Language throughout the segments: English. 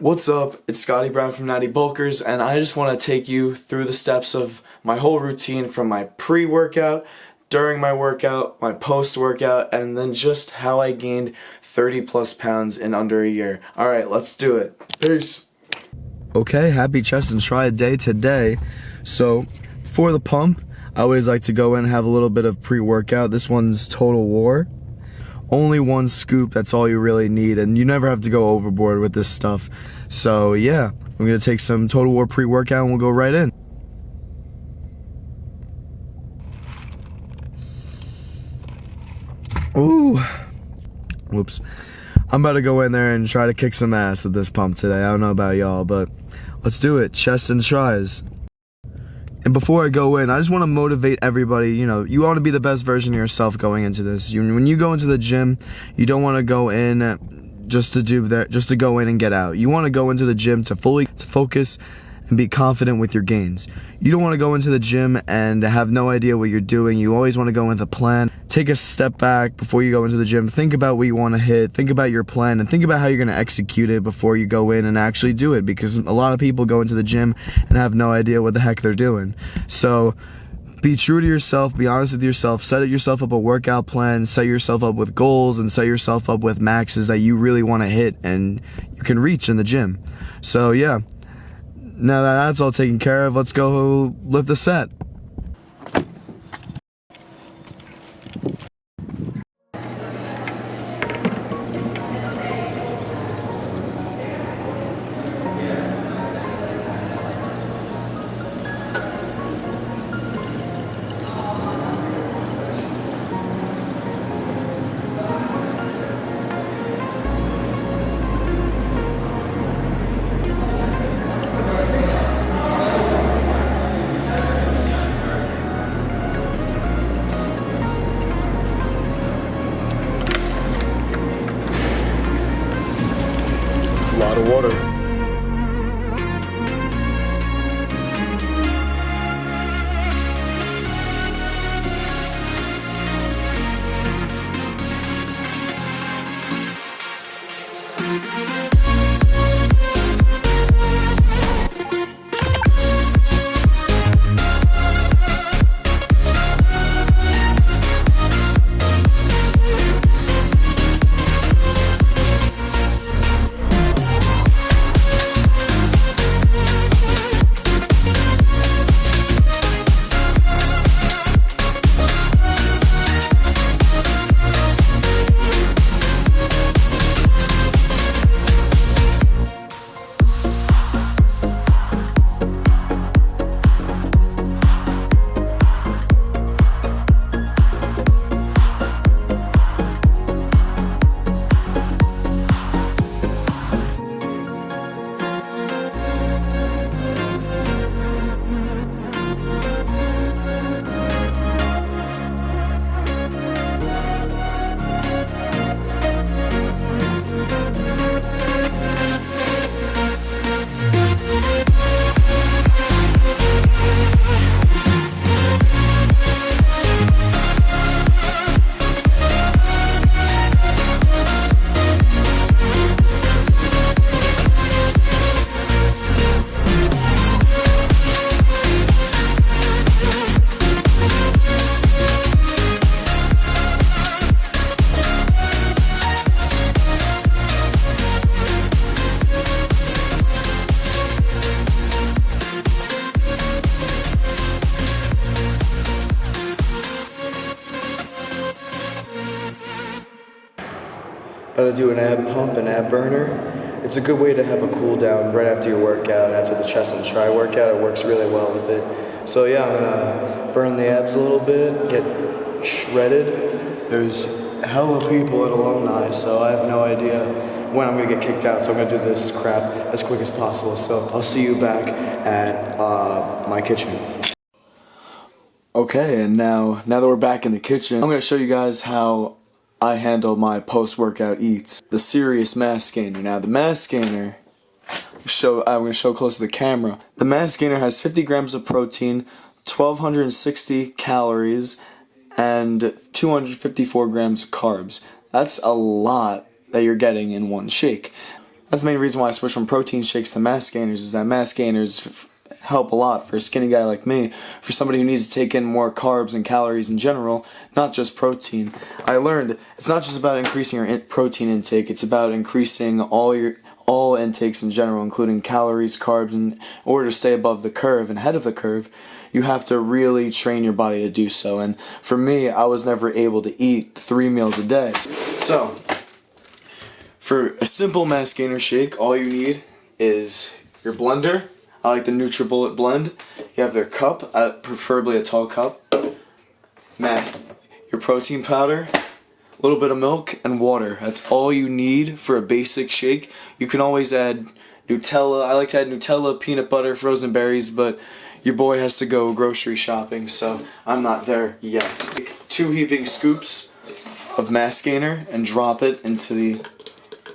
What's up? It's Scotty Brown from Natty Bulkers, and I just want to take you through the steps of my whole routine from my pre-workout, during my workout, my post-workout, and then just how I gained 30 plus pounds in under a year. Alright, let's do it. Peace. Okay, happy chest and try day today. So, for the pump, I always like to go in and have a little bit of pre-workout. This one's Total War. Only one scoop, that's all you really need, and you never have to go overboard with this stuff. So yeah, I'm gonna take some Total War pre-workout and we'll go right in. Ooh, whoops. I'm about to go in there and try to kick some ass with this pump today. I don't know about y'all, but let's do it. Chest and tries. And before I go in, I just want to motivate everybody. You know, you want to be the best version of yourself going into this. When you go into the gym, you don't want to go in just to go in and get out. You want to go into the gym to fully focus and be confident with your gains. You don't want to go into the gym and have no idea what you're doing. You always want to go with a plan. Take a step back before you go into the gym. Think about what you want to hit. Think about your plan and think about how you're going to execute it before you go in and actually do it, because a lot of people go into the gym and have no idea what the heck they're doing. So be true to yourself, be honest with yourself, set yourself up a workout plan, set yourself up with goals, and set yourself up with maxes that you really want to hit and you can reach in the gym. So yeah, now that that's all taken care of, let's go lift the set. It's a lot of water. About to do an ab pump and ab burner. It's a good way to have a cool down right after your workout, after the chest and try workout. It works really well with it. So yeah, I'm gonna burn the abs a little bit, get shredded. There's hella people at alumni, so I have no idea when I'm gonna get kicked out. So I'm gonna do this crap as quick as possible. So I'll see you back at my kitchen. Okay, and now that we're back in the kitchen, I'm gonna show you guys how I handle my post-workout eats. The serious mass gainer. Now the mass gainer, I'm going to show close to the camera. The mass gainer has 50 grams of protein, 1,260 calories, and 254 grams of carbs. That's a lot that you're getting in one shake. That's the main reason why I switched from protein shakes to mass gainers, is that mass gainers help a lot for a skinny guy like me, for somebody who needs to take in more carbs and calories in general, not just protein. I learned it's not just about increasing your protein intake, it's about increasing all intakes in general, including calories, carbs, and in order to stay above the curve and ahead of the curve, you have to really train your body to do so. And for me, I was never able to eat 3 meals a day. So, for a simple mass gainer shake, all you need is your blender. I like the NutriBullet blend. You have their cup, preferably a tall cup. Your protein powder, a little bit of milk, and water. That's all you need for a basic shake. You can always add Nutella. I like to add Nutella, peanut butter, frozen berries, but your boy has to go grocery shopping, so I'm not there yet. Take 2 heaping scoops of mass gainer and drop it into the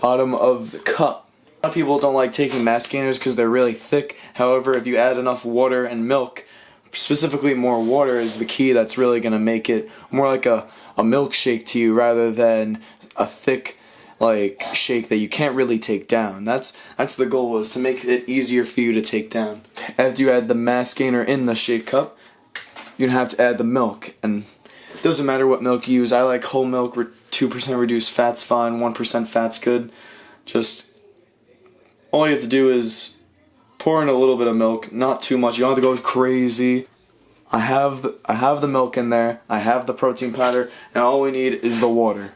bottom of the cup. A lot of people don't like taking mass gainers because they're really thick. However, if you add enough water and milk, specifically more water is the key that's really going to make it more like a milkshake to you rather than a thick shake that you can't really take down. That's the goal, is to make it easier for you to take down. After you add the mass gainer in the shake cup, you're going to have to add the milk, and it doesn't matter what milk you use. I like whole milk. 2% reduced fat's fine, 1% fat's good. Just all you have to do is pour in a little bit of milk, not too much. You don't have to go crazy. I have the milk in there, I have the protein powder, and all we need is the water.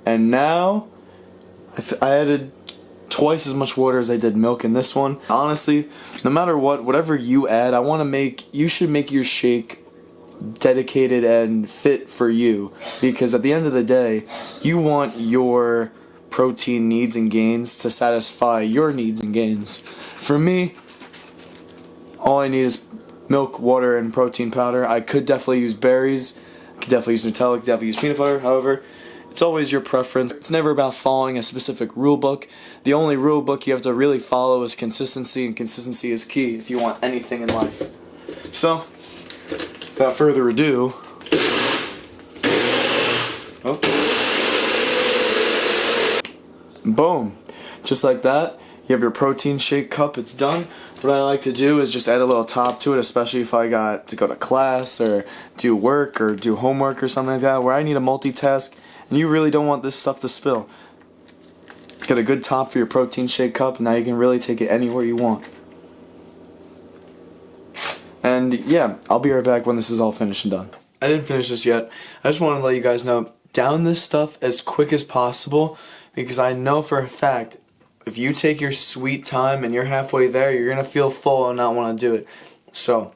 And now I added twice as much water as I did milk in this one. Honestly, no matter whatever you add, you should make your shake dedicated and fit for you, because at the end of the day, you want your protein needs and gains to satisfy your needs and gains. For me, all I need is milk, water, and protein powder. I could definitely use berries, I could definitely use Nutella, I could definitely use peanut butter. However, it's always your preference. It's never about following a specific rule book. The only rule book you have to really follow is consistency, and consistency is key if you want anything in life. So, without further ado, boom, just like that, you have your protein shake cup. It's done. What I like to do is just add a little top to it, especially if I got to go to class or do work or do homework or something like that, where I need to multitask and you really don't want this stuff to spill. Get a good top for your protein shake cup, and now you can really take it anywhere you want. And yeah, I'll be right back when this is all finished and done. I didn't finish this yet. I just want to let you guys know, down this stuff as quick as possible, because I know for a fact, if you take your sweet time and you're halfway there, you're going to feel full and not want to do it. So,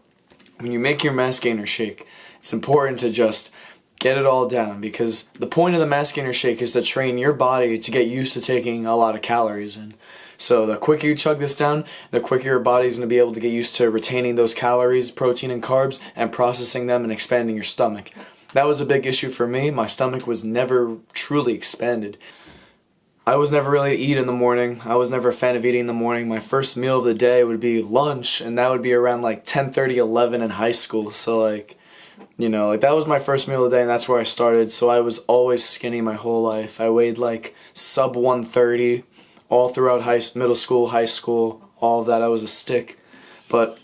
when you make your mass gainer shake, it's important to just get it all down, because the point of the mass gainer shake is to train your body to get used to taking a lot of calories in. So the quicker you chug this down, the quicker your body's going to be able to get used to retaining those calories, protein, and carbs, and processing them and expanding your stomach. That was a big issue for me. My stomach was never truly expanded. I was never really eat in the morning. I was never a fan of eating in the morning. My first meal of the day would be lunch, and that would be around 10:30, 11 in high school. So that was my first meal of the day, and that's where I started. So I was always skinny my whole life. I weighed sub 130 all throughout middle school, high school, all of that. I was a stick. But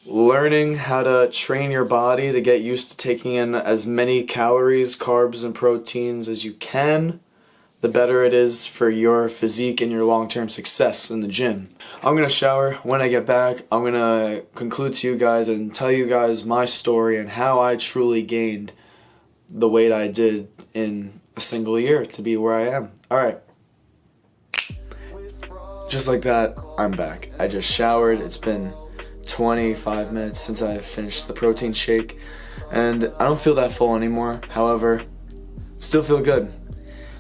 learning how to train your body to get used to taking in as many calories, carbs, and proteins as you can, the better it is for your physique and your long-term success in the gym. I'm going to shower. When I get back, I'm going to conclude to you guys and tell you guys my story and how I truly gained the weight I did in a single year to be where I am. Alright. Just like that, I'm back. I just showered. It's been 25 minutes since I finished the protein shake, and I don't feel that full anymore. However, still feel good.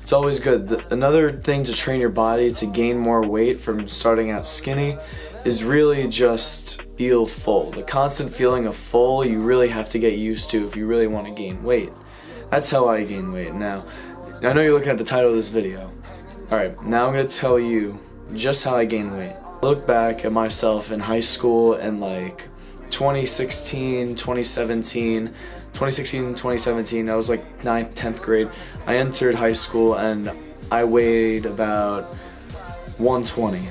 It's always good. Another thing to train your body to gain more weight from starting out skinny is really just feel full. The constant feeling of full you really have to get used to if you really want to gain weight. That's how I gain weight. Now I know you're looking at the title of this video. Alright, now I'm going to tell you just how I gain weight. Look back at myself in high school in 2016, 2017, I was 9th, 10th grade. I entered high school and I weighed about 120,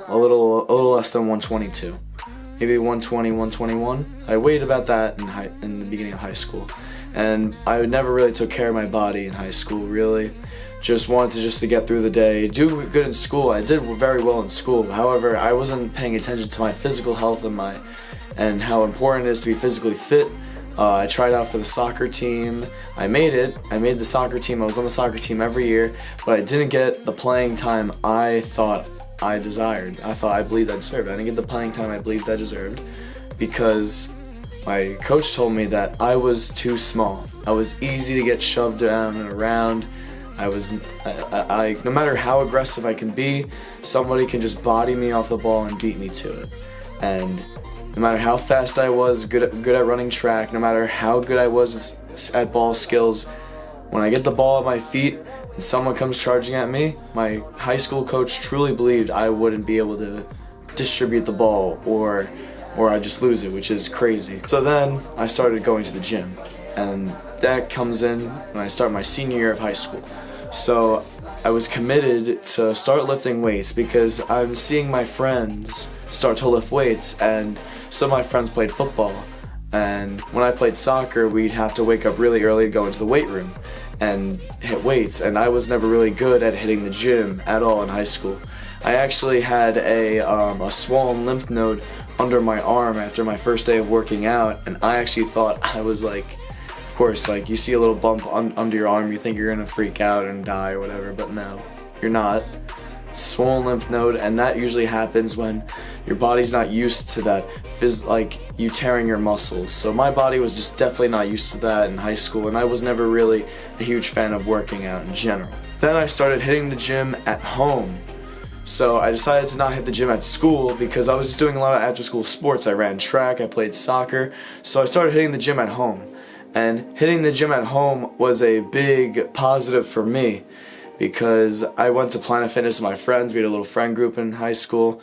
a little less than 122, maybe 120, 121. I weighed about that in the beginning of high school, and I never really took care of my body in high school. Really, just wanted to get through the day, do good in school. I did very well in school. However, I wasn't paying attention to my physical health and how important it is to be physically fit. I tried out for the soccer team. I made it. I made the soccer team. I was on the soccer team every year, but I didn't get the playing time I thought I desired. I believed I deserved. I didn't get the playing time I believed I deserved because my coach told me that I was too small. I was easy to get shoved down and around. No matter how aggressive I can be, somebody can just body me off the ball and beat me to it. And no matter how fast I was, good at running track, no matter how good I was at ball skills, when I get the ball at my feet and someone comes charging at me, my high school coach truly believed I wouldn't be able to distribute the ball or I'd just lose it, which is crazy. So then I started going to the gym, and that comes in when I start my senior year of high school. So I was committed to start lifting weights because I'm seeing my friends start to lift weights, and some of my friends played football, and when I played soccer we'd have to wake up really early to go into the weight room and hit weights, and I was never really good at hitting the gym at all in high school. I actually had a swollen lymph node under my arm after my first day of working out, and I actually thought I was like, of course, like you see a little bump under your arm, you think you're gonna freak out and die or whatever, but no, you're not. Swollen lymph node, and that usually happens when your body's not used to that, like you tearing your muscles. So my body was just definitely not used to that in high school, and I was never really a huge fan of working out in general. Then I started hitting the gym at home. So I decided to not hit the gym at school because I was just doing a lot of after school sports. I ran track, I played soccer, so I started hitting the gym at home. And hitting the gym at home was a big positive for me, because I went to Planet Fitness with my friends. We had a little friend group in high school,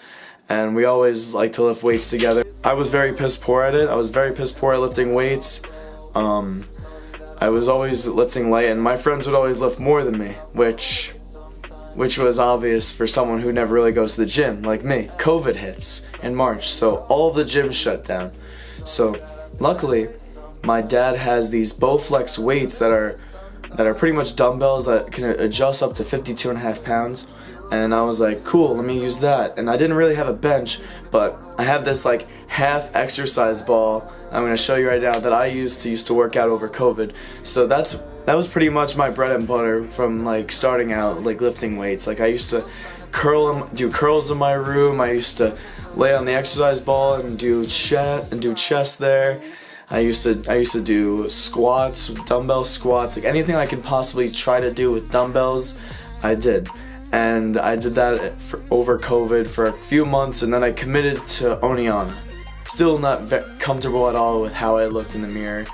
and we always liked to lift weights together. I was very piss poor at it. I was very piss poor at lifting weights. I was always lifting light, and my friends would always lift more than me, which was obvious for someone who never really goes to the gym, like me. COVID hits in March, so all of the gyms shut down. So luckily, my dad has these Bowflex weights that are pretty much dumbbells that can adjust up to 52.5 pounds, and I was like, cool, let me use that. And I didn't really have a bench, but I have this like half exercise ball I'm going to show you right now that I used to work out over COVID. So that was pretty much my bread and butter from like starting out like lifting weights. Like I used to do curls in my room. I used to lay on the exercise ball and do chest there. I used to do squats, dumbbell squats, like anything I could possibly try to do with dumbbells, I did. And I did that over COVID for a few months, and then I committed to Oniana. Still not comfortable at all with how I looked in the mirror,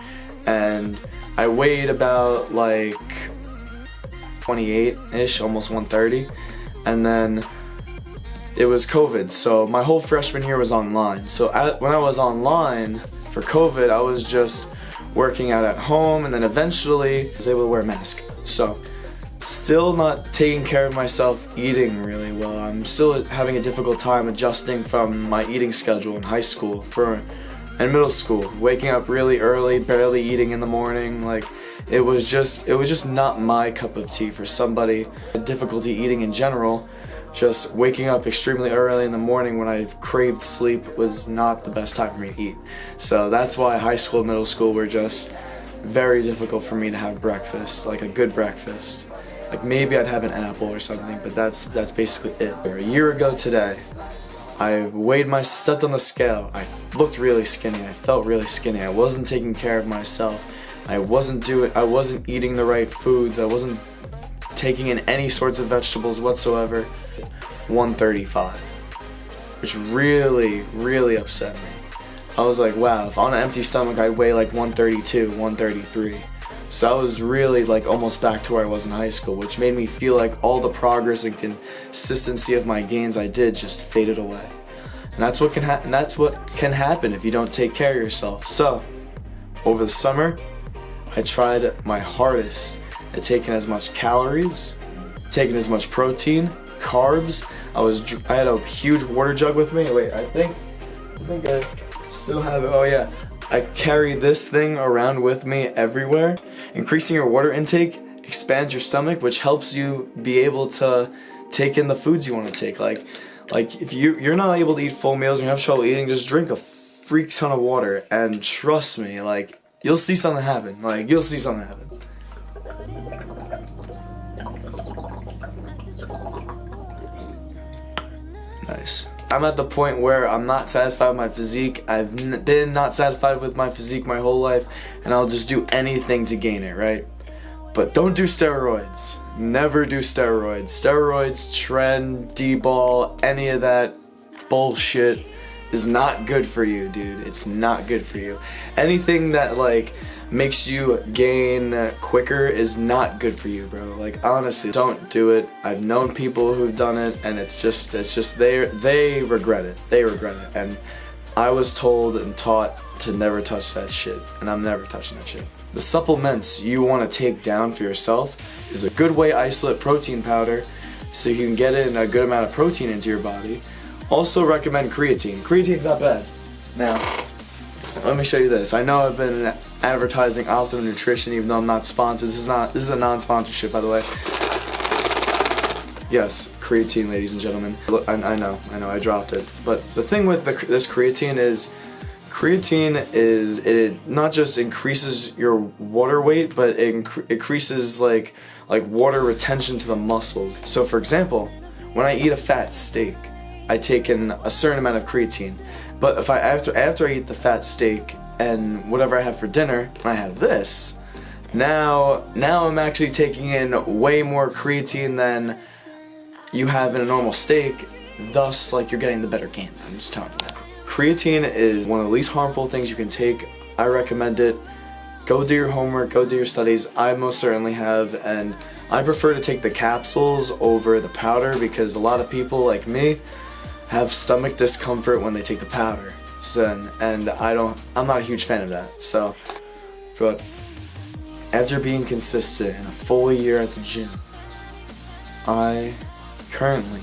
and I weighed about like 28-ish, almost 130, and then it was COVID, so my whole freshman year was online. So when I was online for COVID, I was just working out at home, and then eventually I was able to wear a mask. So still not taking care of myself, eating really well. I'm still having a difficult time adjusting from my eating schedule in high school and middle school. Waking up really early, barely eating in the morning, like it was just not my cup of tea for somebody. Difficulty eating in general, just waking up extremely early in the morning when I craved sleep was not the best time for me to eat. So that's why high school and middle school were just very difficult for me to have breakfast, like a good breakfast. Like maybe I'd have an apple or something, but that's basically it. A year ago today, I stepped on the scale. I looked really skinny. I felt really skinny. I wasn't taking care of myself. I wasn't eating the right foods. I wasn't taking in any sorts of vegetables whatsoever. 135, which really, really upset me. I was like, wow, if on an empty stomach I'd weigh like 132, 133. So I was really like almost back to where I was in high school, which made me feel like all the progress and consistency of my gains I did just faded away. And that's what can happen if you don't take care of yourself. So over the summer, I tried my hardest at taking as much calories taking as much protein, carbs. I had a huge water jug with me. Wait, I think I still have it. Oh yeah, I carry this thing around with me everywhere. Increasing your water intake expands your stomach, which helps you be able to take in the foods you want to take. Like if you're not able to eat full meals and you have trouble eating, just drink a freak ton of water, and trust me, like, you'll see something happen. Like, you'll see something happen. Nice. I'm at the point where I'm not satisfied with my physique. I've been not satisfied with my physique my whole life, and I'll just do anything to gain it, right? But don't do steroids. Never do steroids. Steroids, trend, D-ball, any of that bullshit is not good for you, dude. It's not good for you. Anything that like makes you gain quicker is not good for you, bro. Like, honestly, don't do it. I've known people who've done it, and it's just they regret it. They regret it. And I was told and taught to never touch that shit, and I'm never touching that shit. The supplements you want to take down for yourself is a good whey isolate protein powder, so you can get in a good amount of protein into your body. Also recommend creatine. Creatine's not bad. Now, let me show you this. I know I've been advertising Optimum Nutrition even though I'm not sponsored. This is a non-sponsorship, by the way. Yes, creatine, ladies and gentlemen. I know, I dropped it. But the thing with this creatine is it not just increases your water weight, but it increases like water retention to the muscles. So for example, when I eat a fat steak, I take in a certain amount of creatine. But if after I eat the fat steak and whatever I have for dinner, and I have this, now I'm actually taking in way more creatine than you have in a normal steak. Thus, like, you're getting the better gains. I'm just telling you that. Creatine is one of the least harmful things you can take. I recommend it. Go do your homework, go do your studies. I most certainly have, and I prefer to take the capsules over the powder because a lot of people like me have stomach discomfort when they take the powder. And I'm not a huge fan of that. So, but after being consistent in a full year at the gym, I currently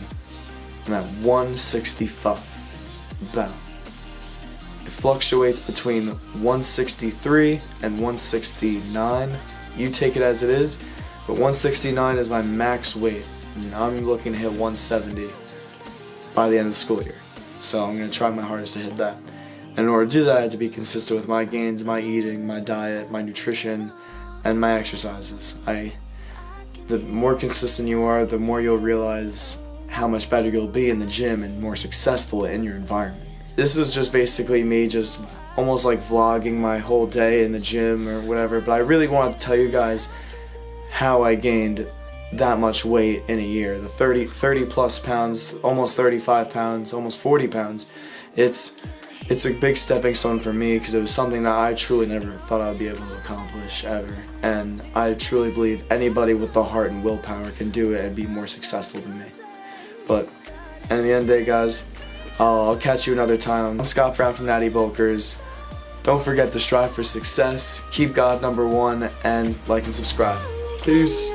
am at 165, about. It fluctuates between 163 and 169. You take it as it is, but 169 is my max weight, and I'm looking to hit 170 by the end of the school year. So I'm going to try my hardest to hit that. And in order to do that, I have to be consistent with my gains, my eating, my diet, my nutrition, and my exercises. The more consistent you are, the more you'll realize how much better you'll be in the gym and more successful in your environment. This was just basically me just almost like vlogging my whole day in the gym or whatever, but I really wanted to tell you guys how I gained that much weight in a year. The 30 plus pounds, almost 35 pounds, almost 40 pounds. It's a big stepping stone for me because it was something that I truly never thought I would be able to accomplish ever. And I truly believe anybody with the heart and willpower can do it and be more successful than me. But at the end of the day, guys, I'll catch you another time. I'm Scott Brown from Natty Bulkers. Don't forget to strive for success, keep God number one, and like and subscribe. Peace.